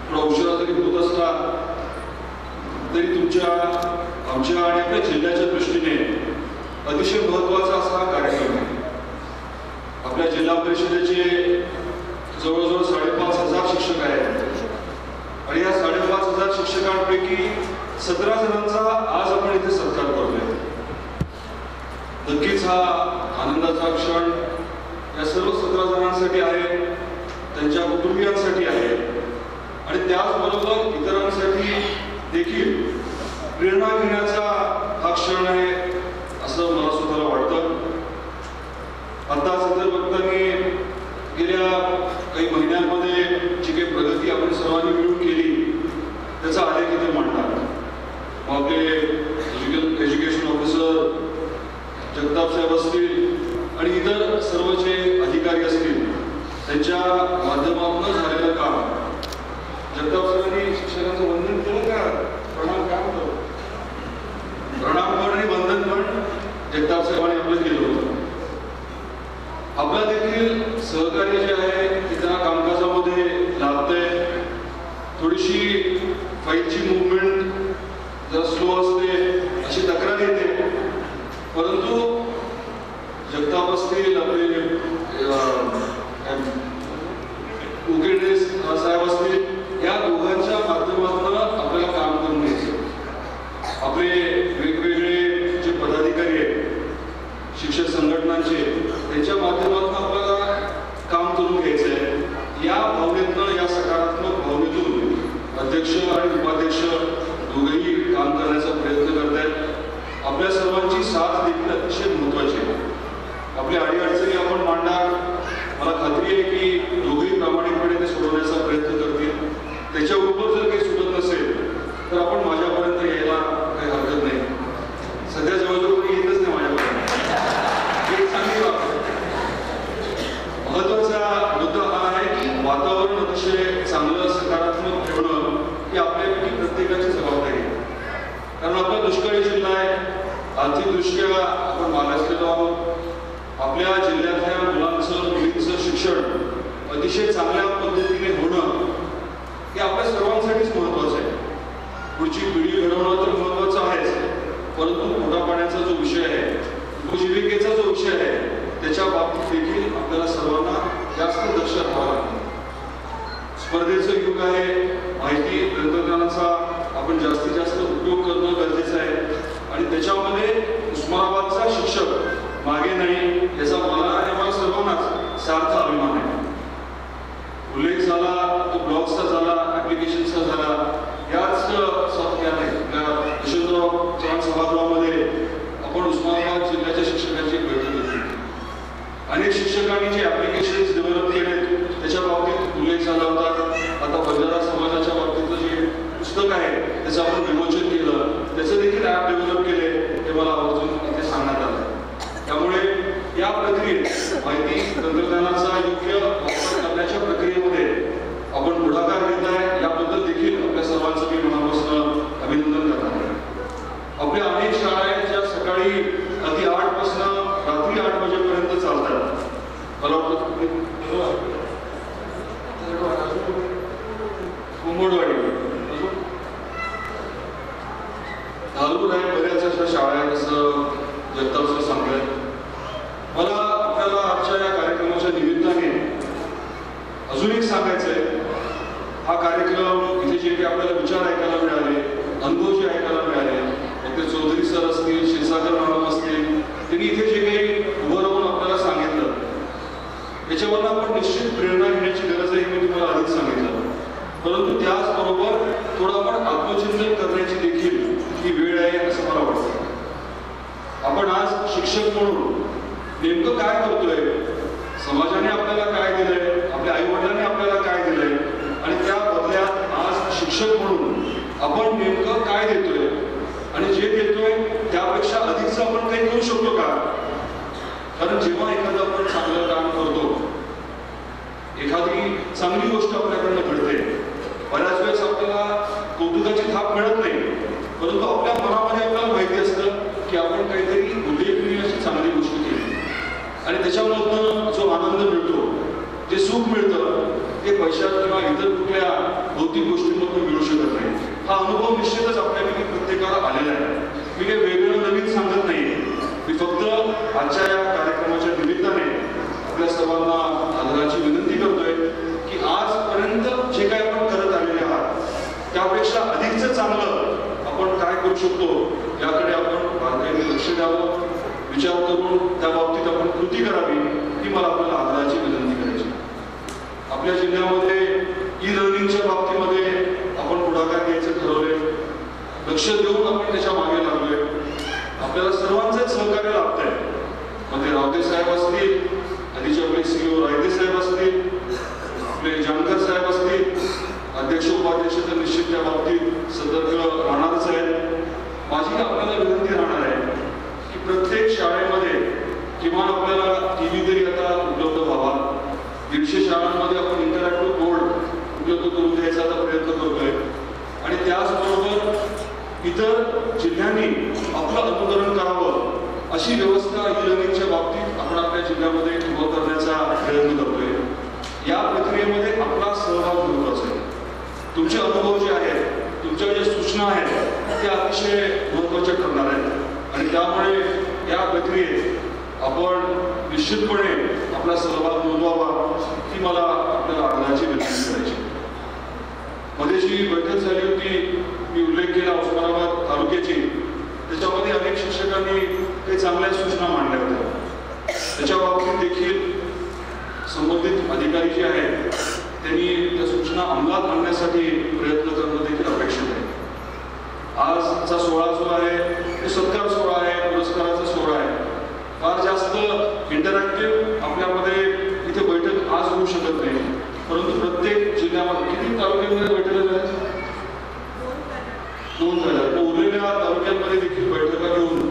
थोडा उशिरा जरी होत असला तरी तुमच्या, आमच्या आणि आपल्या जिल्ह्याच्या दृष्टीने अतिशय महत्त्वाचा असा हा कार्यक्रम आहे. आपल्या जिल्हा परिषदेचे जवळजवळ 5,500 शिक्षक आहेत आणि या 5,500 शिक्षकांपैकी 17 जणांचा आज आपण इथे सत्कार करतोय. नक्कीच हा आनंदाचा क्षण या सर्व 17 जणांसाठी आहे, त्यांच्या कुटुंबियांसाठी आहे आणि त्याचबरोबर इतरांसाठी देखील प्रेरणा घेण्याचा हा क्षण आहे असं मला सुद्धा वाटतं. आता सदर वक्तांनी गेल्या काही महिन्यांमध्ये जी काही प्रगती आपण सर्वांनी मिळून केली त्याचा आलेख इथे मांडला. आपले एज्युकेशन ऑफिसर जगताप साहेब असतील आणि इतर सर्व जे अधिकारी असतील त्यांच्या माध्यमातून झालेलं काम, जगताप साहेबांनी शिक्षकांचं वंदन केलं का, प्रणाम काय होतं, प्रणाम पण आणि वंदन पण जगताप साहेबांनी आपलं केलं होतं. आपलं देखील सहकार्य जे आहे ते त्यांना कामकाजामध्ये लाभतंय. थोडीशी फाईलची मुवमेंट जरा स्लो असते अशी तक्रार येते, परंतु जगताप असतील, आपले उकेडे साहेब असतील, या दोघांच्या माध्यमातून आपल्याला काम करून घ्यायचं. आपले वेगवेगळे जे पदाधिकारी आहेत शिक्षक संघटनांचे, त्यांच्या माध्यमातून आपल्याला काम करून घ्यायचं आहे. या भावनेतनं, या सकारात्मक भावनेतून अध्यक्ष आणि उपाध्यक्ष दोघेही काम करण्याचा प्रयत्न करत आहेत. आपल्या सर्वांची साथ देखील अतिशय महत्त्वाची आहे. आपल्या अडीअडचणी आपण मांडणार, मला खात्री आहे की दोघेही प्रामाणिकपणे ते सोडवण्याचा प्रयत्न करतील. त्याच्याबरोबर जर काही सुटत नसेल तर आपण माझ्यापर्यंत यायला काही हरकत नाही. सध्या जवळजवळ येतच नाही माझ्यापर्यंत, एक चांगली बाब. महत्वाचा मुद्दा हा आहे की वातावरण अतिशय चांगलं सकारात्मक ठेवणं ही आपल्यापैकी प्रत्येकाची जबाबदारी आहे. कारण आपला दुष्काळी जिल्हा आहे, आर्थिकदृष्ट्या आपण मागासलेलो आहोत. आपल्या जिल्ह्यातल्या मुलांचं मुलींचं शिक्षण अतिशय चांगल्या पद्धतीने होणं हे आपल्या सर्वांसाठीच महत्वाचं आहे. पुढची पिढी घडवणं तर महत्वाचं आहेच, परंतु पोटापाण्याचा जो विषय आहे, उपजीविकेचा जो विषय आहे, त्याच्या बाबतीत देखील आपल्याला सर्वांना जास्त दक्ष राहावं लागतं. स्पर्धेचं युग आहे, माहिती तंत्रज्ञानाचा आपण जास्तीत जास्त उपयोग करणं गरजेचं आहे आणि त्याच्यामध्ये उस्मानाबादचा शिक्षक मागे नाही याचा मला आणि आम्हाला सर्वांनाच सार्थ अभिमान आहे. उल्लेख झाला तो ब्लॉग्सचा झाला, ऍप्लिकेशनचा झाला, याच यशवंतराव चव्हाण सभागृहामध्ये आपण उस्मानाबाद जिल्ह्याच्या शिक्षकांची बैठक घेतली. अनेक शिक्षकांनी जे ऍप्लिकेशन्स डेव्हलप केले त्याच्या बाबतीत उल्लेख झाला होता. आता बंजारा समाजाच्या बाबतीतलं जे पुस्तक आहे त्याचं आपण विमोचन केलं, त्याचं देखील ऍप डेव्हलप केले, हे मला आवर्जून इथे सांगण्यात आलं. त्यामुळे या प्रक्रियेत माहिती तंत्रज्ञानाचा योग्य वापर करण्याच्या प्रक्रियेमध्ये आपण पुढाकार घेत आहे, याबद्दल देखील आपल्या सर्वांचं मी मनापासून अभिनंदन करणार आहे. आपल्या अनेक शाळा आहेत ज्या सकाळी अगदी 8 पासून रात्री 8 वाजेपर्यंत चालतात. मला वाटतं कुंभोडवाडी, धारूर आहे, बऱ्याच अशा शाळा आहेत असं जगताप सर सांगतायत. मला आपल्याला आजच्या या कार्यक्रमाच्या निमित्ताने अजून एक सांगायचं आहे. हा कार्यक्रम इथे जे काही आपल्याला विचार ऐकायला मिळाले, अनुभव जे ऐकायला मिळाले, ते चौधरी सर असतील, क्षीरसागर मॅडम असतील, त्यांनी इथे जे काही उभं राहून आपल्याला सांगितलं त्याच्यावरून आपण निश्चित प्रेरणा आत्मचिंतन करण्याची देखील ही वेळ आहे असं मला वाटतं. आपण आज शिक्षक म्हणून नेमकं काय करतोय, समाजाने आपल्याला काय दिलंय, आपल्या आई वडिलांनी आपल्याला काय दिलंय आणि त्या बदल्यात आज शिक्षक म्हणून आपण नेमकं काय देतोय आणि जे देतोय त्यापेक्षा अधिकचं आपण काही करू शकतो का? कारण जेव्हा एखादं आपण चांगलं काम करतो, एखादी चांगली गोष्ट आपल्याकडनं घडते, बऱ्याच वेळेस आपल्याला कौतुकाची थाप मिळत नाही, परंतु आपल्या मनामध्ये आपल्याला माहिती असतं की आपण काहीतरी उल्लेखनीय अशी चांगली गोष्ट केली आणि त्याच्यामधनं जो आनंद मिळतो, जे सुख मिळतं, ते पैशात किंवा इतर कुठल्या भौतिक गोष्टींमधून मिळू शकत नाही. हा अनुभव निश्चितच आपल्यापैकी प्रत्येकाला आलेला आहे. मी काही वेगळं नवीन सांगत नाही, मी फक्त आजच्या या कार्यक्रमाच्या निमित्ताने आपल्या सर्वांना आदराची विनंती करतोय की आजपर्यंत जे काही आपण करत आलेले आहात त्यापेक्षा अधिकच चांगलं आपण काय करू शकतो याकडे आपण बारकाईने लक्ष द्यावं, विचार करून त्या बाबतीत आपण कृती करावी, ही मला आपल्याला आदराची विनंती करायची. आपल्या जिल्ह्यामध्ये ई लर्निंगच्या बाबतीमध्ये आपण पुढाकार घ्यायचं ठरवले, लक्ष देऊन आपण त्याच्या मागे लागलोय. आपल्याला सर्वांचंच सहकार्य लाभतंय. मग ते रावते साहेब असतील, आधीचे आपले CEO रायते साहेब असतील, आपले जानकर साहेब असतील, अध्यक्ष उपाध्यक्ष तर निश्चित त्या बाबतीत सतर्क राहणारच आहेत. माझी आपल्याला विनंती राहणार आहे की प्रत्येक शाळेमध्ये किमान आपल्याला TV तरी आता उपलब्ध व्हावा. 150 शाळांमध्ये आपण इंटरॅक्टिव्ह बोर्ड उपलब्ध करून द्यायचा आता प्रयत्न करतोय आणि त्याचबरोबर इतर जिल्ह्यांनी आपलं अनुकरण करावं अशी व्यवस्था ई लर्निंगच्या बाबतीत आपण आपल्या जिल्ह्यामध्ये उभं करण्याचा प्रयत्न करतोय. या प्रक्रियेमध्ये आपला सहभाग महत्त्वाचा आहे. तुमचे अनुभव जे आहेत, तुमच्या ज्या सूचना आहेत त्या अतिशय महत्त्वाच्या ठरणार आहेत आणि त्यामुळे या प्रक्रियेत आपण निश्चितपणे आपला सहभाग नोंदवावा, ही मला आपल्याला आदराची विनंती करायची. मध्ये जी बैठक झाली होती, मी उल्लेख केला उस्मानाबाद तालुक्याची, त्याच्यामध्ये अनेक शिक्षकांनी काही चांगल्या सूचना मांडल्या होत्या. त्याच्या बाबतीत देखील संबंधित अधिकारी जे आहेत त्यांनी त्या सूचना अंमलात आणण्यासाठी प्रयत्न करणं देखील अपेक्षित आहे. आजचा सोहळा जो आहे तो सत्कार सोहळा आहे, पुरस्काराचा सोहळा आहे. फार जास्त इंटरॅक्टिव्ह आपल्यामध्ये इथे बैठक आज होऊ शकत नाही, परंतु प्रत्येक जिल्ह्यामध्ये किती तालुक्यांमध्ये बैठका झाल्या? 2 झाल्या. उरलेल्या तालुक्यांमध्ये देखील बैठका घेऊन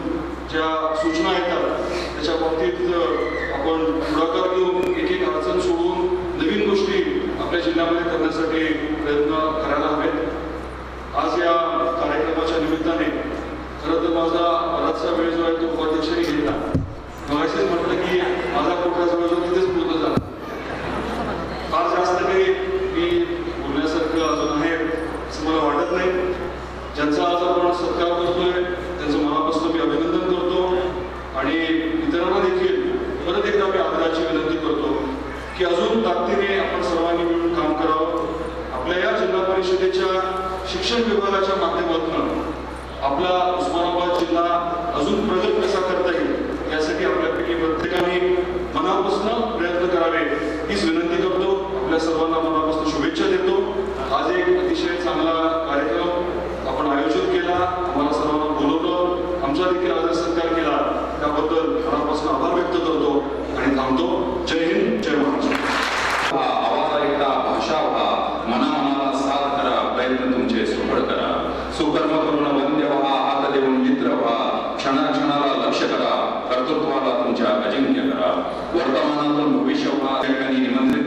ज्या सूचना येतात त्याच्या बाबतीत आपण पुढाकार घेऊन एक एक अडचण सोडून नवीन गोष्टी आपल्या जिल्ह्यामध्ये करण्यासाठी प्रयत्न करायला हवेत. आज या कार्यक्रमाच्या निमित्ताने खरं तर माझा बराचसा वेळ जो आहे तो उपाध्यक्षांनी घेतला. मगाशीच म्हटलं की माझा कोटा जवळजवळ तिथेच पूर्ण झाला. फार जास्त काही मी बोलण्यासारखं अजून आहे असं मला वाटत नाही. ज्यांचा आज आपण सत्कार करतोय त्यांचं मनापासून मी अभिनंदन करतो आणि इतरांना देखील परत एकदा मी आदराची विनंती करतो की अजून ताकदीने आपण सर्वांनी मिळून काम करावं. आपल्या या जिल्हा परिषदेच्या शिक्षण विभागाच्या माध्यमातून आपला उस्मानाबाद जिल्हा अजून प्रगत कसा करता येईल यासाठी आपल्यापैकी प्रत्येकाने मनापासून प्रयत्न करावे हीच विनंती करतो. आपल्या सर्वांना मनापासून शुभेच्छा देतो. आज एक अतिशय चांगला कार्यक्रम आपण आयोजित केला, आम्हाला सर्वांना बोलवलं, आमचा देखील आदर सत्कार केला, त्याबद्दल मनापासून आभार व्यक्त करतो आणि थांबतो. जय हिंद, जय महाराष्ट्र. आवाज ऐकता भाषा व्हा, मनामनाला साथ करा, प्रयत्न तुमचे सुफळ करा, सुकर्म करून वंद्य व्हा, हात देऊन मित्र व्हा, क्षणाक्षणाला लक्ष करा, कर्तृत्वाला तुमच्या अजिंक्य करा, वर्तमानातून भविष्य व्हा. निमंत्रित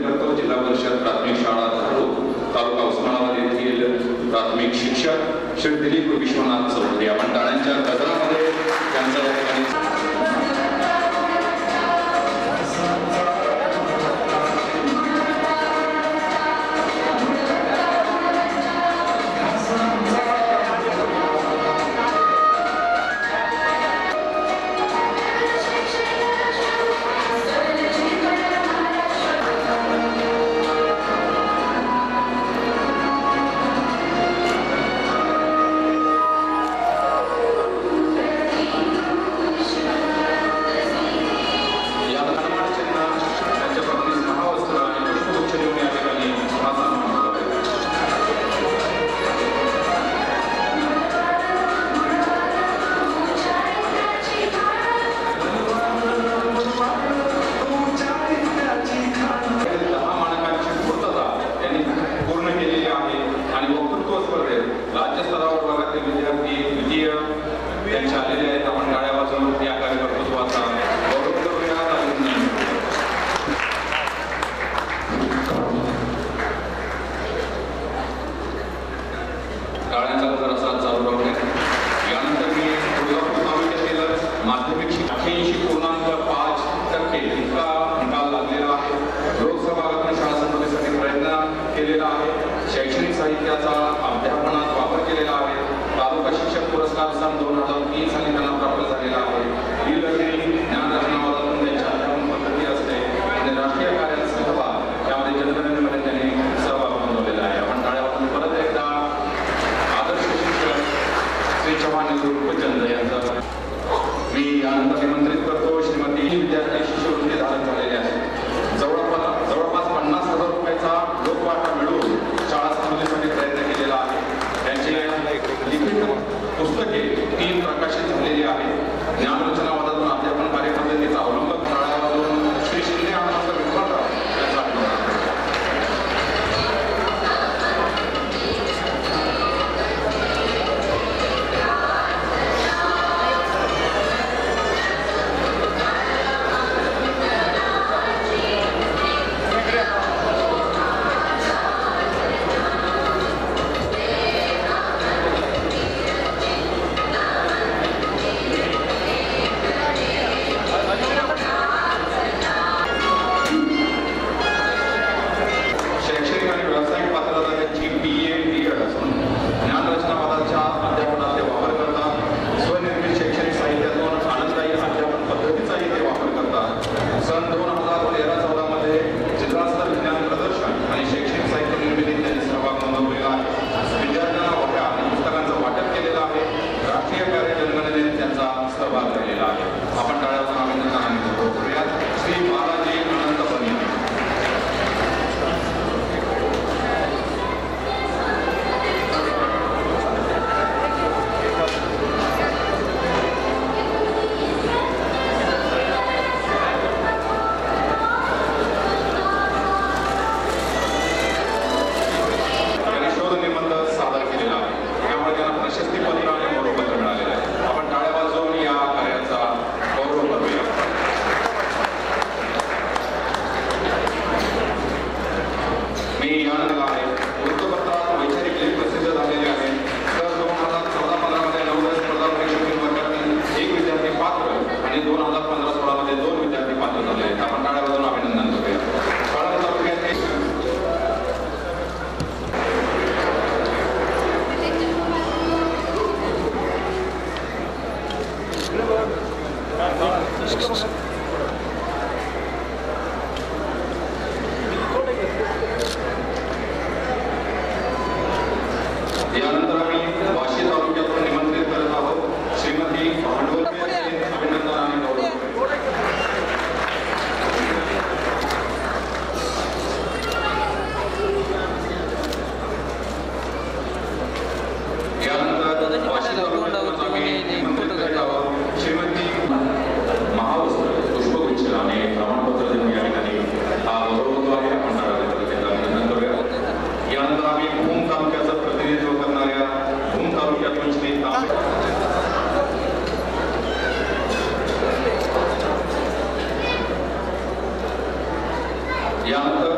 यानंतर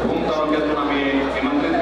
भूम तालुक्यातून आम्ही निमंत्रित